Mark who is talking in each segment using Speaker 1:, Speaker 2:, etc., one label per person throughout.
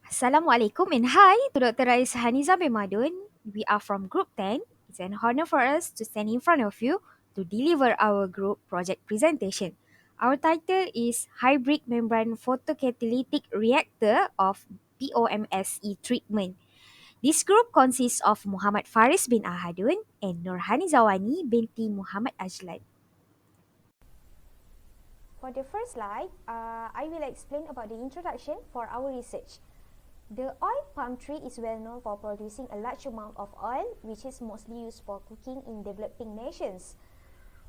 Speaker 1: Assalamualaikum and hi to Dr. Rais Haniza bin Madun. We are from Group 10. It's an honor for us to stand in front of you to deliver our group project presentation. Our title is Hybrid Membrane Photocatalytic Reactor of POMSE Treatment. This group consists of Muhammad Faris bin Ahadun and Nurhani Zawani binti Muhammad Ajlan.
Speaker 2: For the first slide, I will explain about the introduction for our research. The oil palm tree is well known for producing a large amount of oil, which is mostly used for cooking in developing nations.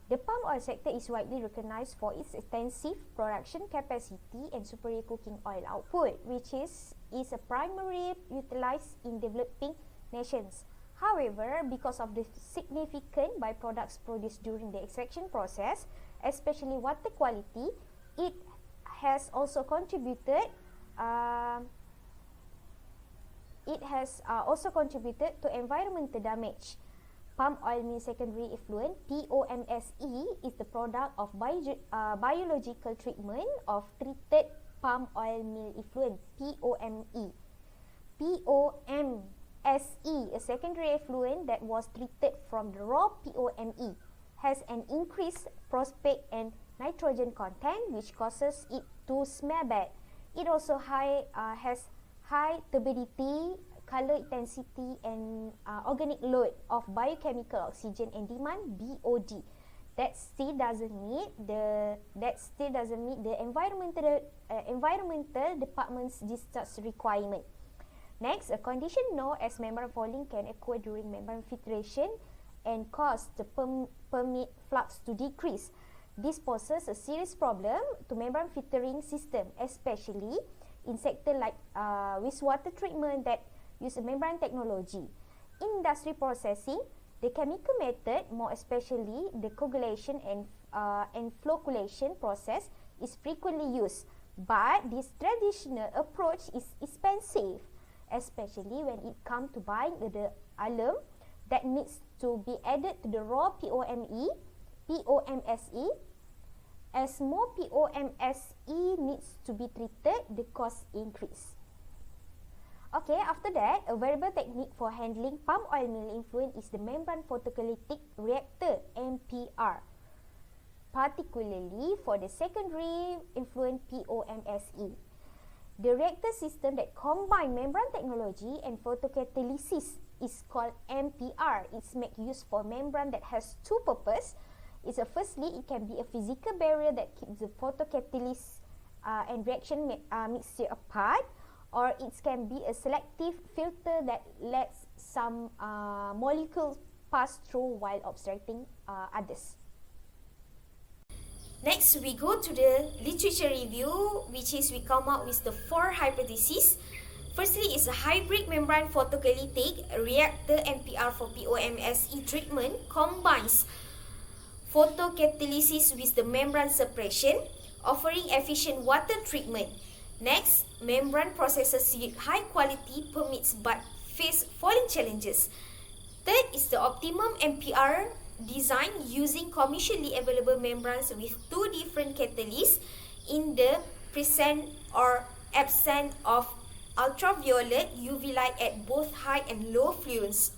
Speaker 2: The palm oil sector is widely recognized for its extensive production capacity and superior cooking oil output, which is a primary utilized in developing nations. However, because of the significant byproducts produced during the extraction process, especially water quality, it has also contributed to environmental damage. Palm oil meal secondary effluent (POMSE) is the product of biological treatment of treated palm oil meal effluent (POME). POMSE, a secondary effluent that was treated from the raw POME, has an increased phosphate and nitrogen content, which causes it to smell bad. It also has high turbidity, color intensity, and organic load of biochemical oxygen and demand (BOD). That still doesn't meet the environmental department's discharge requirement. Next, a condition known as membrane fouling can occur during membrane filtration and cause the permeate flux to decrease. This poses a serious problem to membrane filtering system, especially in sector like wastewater treatment that use a membrane technology. In industry processing, the chemical method, more especially the coagulation and flocculation process, is frequently used. But this traditional approach is expensive, especially when it comes to buying the alum that needs to be added to the raw POMSE. As more POMSE needs to be treated, the cost increase. Okay, after that, a variable technique for handling palm oil meal effluent is the membrane photocatalytic reactor (MPR), particularly for the secondary effluent POMSE. The reactor system that combines membrane technology and photocatalysis is called MPR. It's made use for membrane that has two purposes. Firstly, it can be a physical barrier that keeps the photocatalyst and reaction mixture apart, or it can be a selective filter that lets some molecules pass through while obstructing others. Next, we go to the literature review, which is we come up with the four hypotheses. Firstly, is a hybrid membrane photocatalytic reactor (MPR) for POMSE treatment combines photocatalysis with the membrane suppression, offering efficient water treatment. Next, membrane processes yield high quality permits but face fouling challenges. Third is the optimum MPR design using commercially available membranes with two different catalysts in the presence or absence of ultraviolet UV light at both high and low fluence.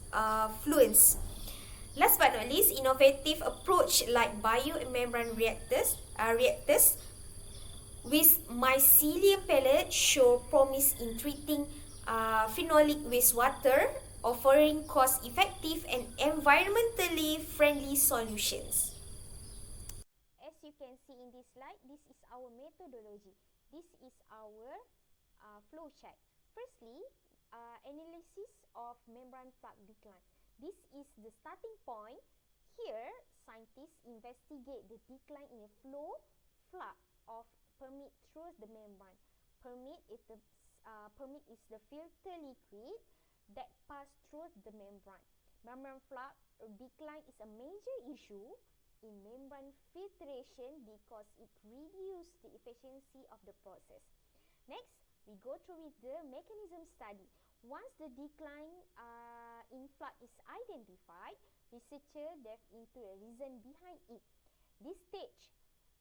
Speaker 2: Last but not least, innovative approach like biomembrane reactors with mycelium pellet show promise in treating phenolic wastewater, offering cost-effective and environmentally friendly solutions. As you can see in this slide, this is our methodology. This is our flow chart. Firstly, analysis of membrane flux decline. This is the starting point. Here, scientists investigate the decline in a flow flux of permit through the membrane. Permit is the filter liquid that pass through the membrane. Membrane flux decline is a major issue in membrane filtration because it reduces the efficiency of the process. Next, we go through with the mechanism study. Once the decline in flux is identified, researchers delve into the reason behind it. This stage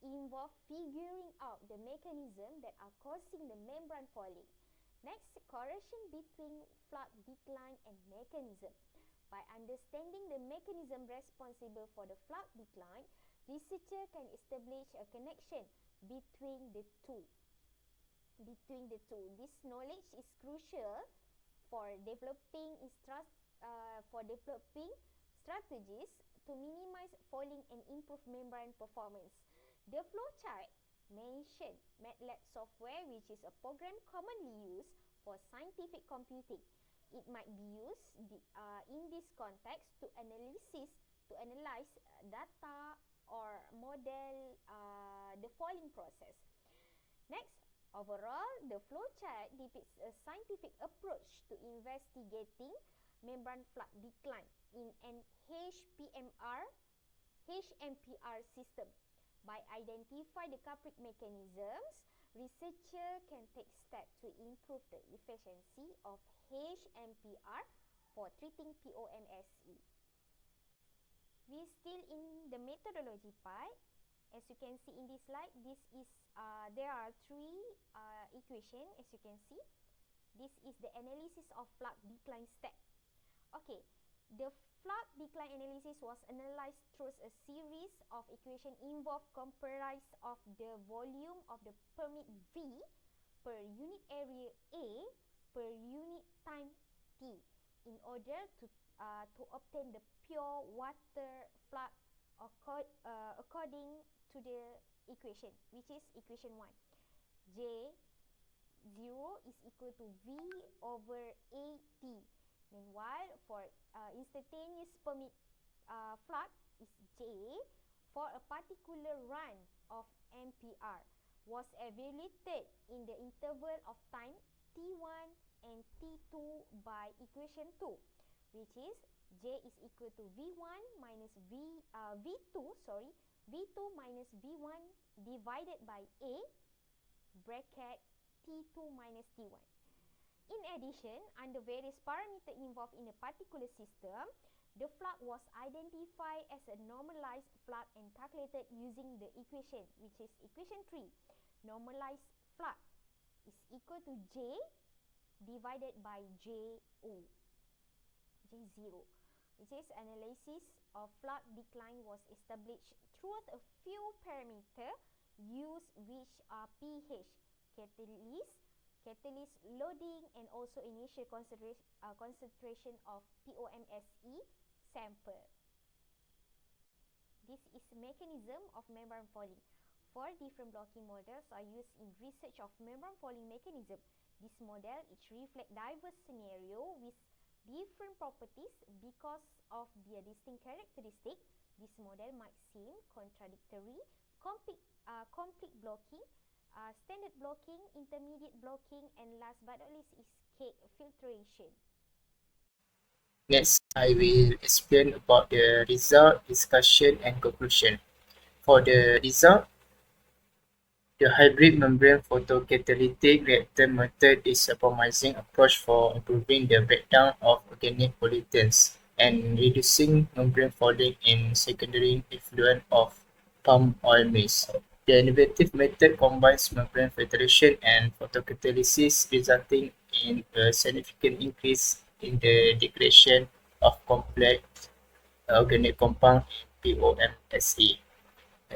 Speaker 2: involves figuring out the mechanism that are causing the membrane fouling. Next,
Speaker 3: correlation between flux decline and mechanism. By understanding the mechanism responsible for the flux decline, researcher can establish a connection between the two. This knowledge is crucial for developing strategies to minimize falling and improve membrane performance. The flowchart mentioned MATLAB software, which is a program commonly used for scientific computing. It might be used in this context to analyze data or model the falling process. Next, overall, the flowchart depicts a scientific approach to investigating membrane flux decline in an HMPR system. By identifying the culprit mechanisms, researchers can take steps to improve the efficiency of HMPR for treating POMSE. We still in the methodology part. As you can see in this slide, there are three equations. As you can see, this is the analysis of flux decline step. Okay, the flux decline analysis was analyzed through a series of equations comprised of the volume of the permit V per unit area A per unit time T in order to obtain the pure water flux according to the equation, which is equation 1. J0 is equal to V over AT. Meanwhile, for instantaneous permit flux is J for a particular run of MPR was evaluated in the interval of time T1 and T2 by equation 2, which is J is equal to V1 minus V2 minus V1 divided by A bracket T2 minus T1. In addition, under various parameters involved in a particular system, the flux was identified as a normalized flux and calculated using the equation, which is equation 3. Normalized flux is equal to J divided by J0, which is analysis of flux decline was established through a few parameters used, which are pH, catalyst loading, and also initial concentration of POMSE sample. This is mechanism of membrane falling. 4 different blocking models are used in research of membrane falling mechanism. This model reflects diverse scenarios with different properties. Because of their distinct characteristics, this model might seem contradictory. Complete blocking, standard blocking, intermediate blocking, and last but not least is cake filtration.
Speaker 4: Next, I will explain about the result, discussion, and conclusion. For the result, the hybrid membrane photocatalytic reactor method is a promising approach for improving the breakdown of organic pollutants and reducing membrane falling in secondary effluent of palm oil maize. The innovative method combines membrane filtration and photocatalysis, resulting in a significant increase in the degradation of complex organic compound in POMSE.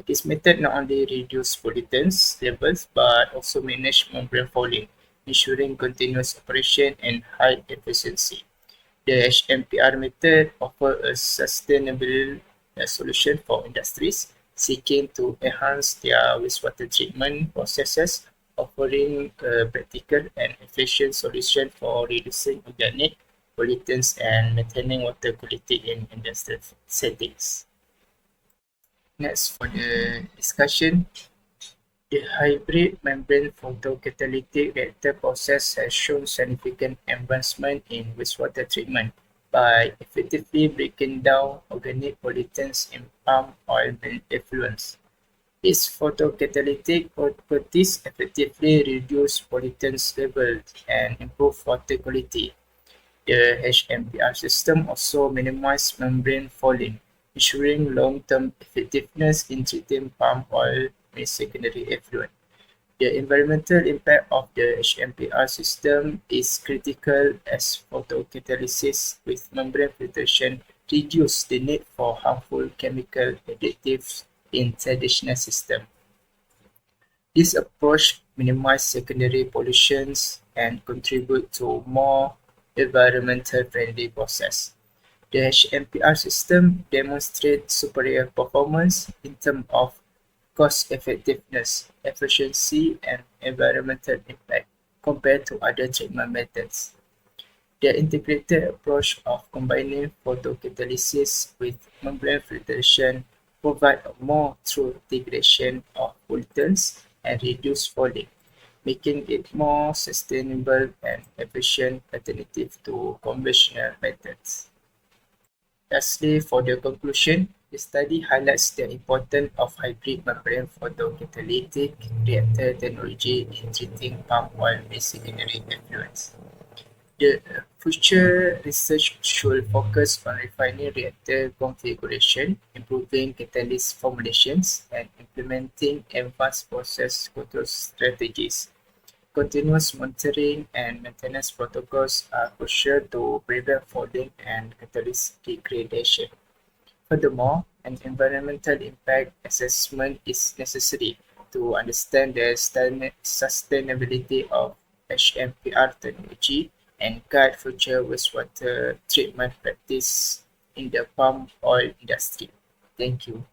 Speaker 4: This method not only reduces pollutants levels but also manage membrane fouling, ensuring continuous operation and high efficiency. The HMPR method offers a sustainable solution for industries seeking to enhance their wastewater treatment processes, offering a practical and efficient solution for reducing organic pollutants and maintaining water quality in industrial settings. Next, for the discussion, the hybrid membrane photocatalytic reactor process has shown significant advancement in wastewater treatment by effectively breaking down organic pollutants in palm oil effluents. Its photocatalytic properties effectively reduce pollutants levels and improve water quality. The HMPR system also minimizes membrane fouling, ensuring long-term effectiveness in treating palm oil with secondary effluent. The environmental impact of the HMPR system is critical as photocatalysis with membrane filtration reduces the need for harmful chemical additives in traditional systems. This approach minimizes secondary pollutions and contributes to more environmental friendly process. The HMPR system demonstrates superior performance in terms of cost-effectiveness, efficiency, and environmental impact compared to other treatment methods. The integrated approach of combining photocatalysis with membrane filtration provides a more true degradation of pollutants and reduced falling, making it more sustainable and efficient alternative to conventional methods. Lastly, for the conclusion, the study highlights the importance of hybrid membrane photocatalytic reactor technology in treating palm oil-based secondary effluents. The future research should focus on refining reactor configuration, improving catalyst formulations, and implementing advanced process control strategies. Continuous monitoring and maintenance protocols are crucial to prevent fouling and catalyst degradation. Furthermore, an environmental impact assessment is necessary to understand the sustainability of HMPR technology and guide future wastewater treatment practice in the palm oil industry. Thank you.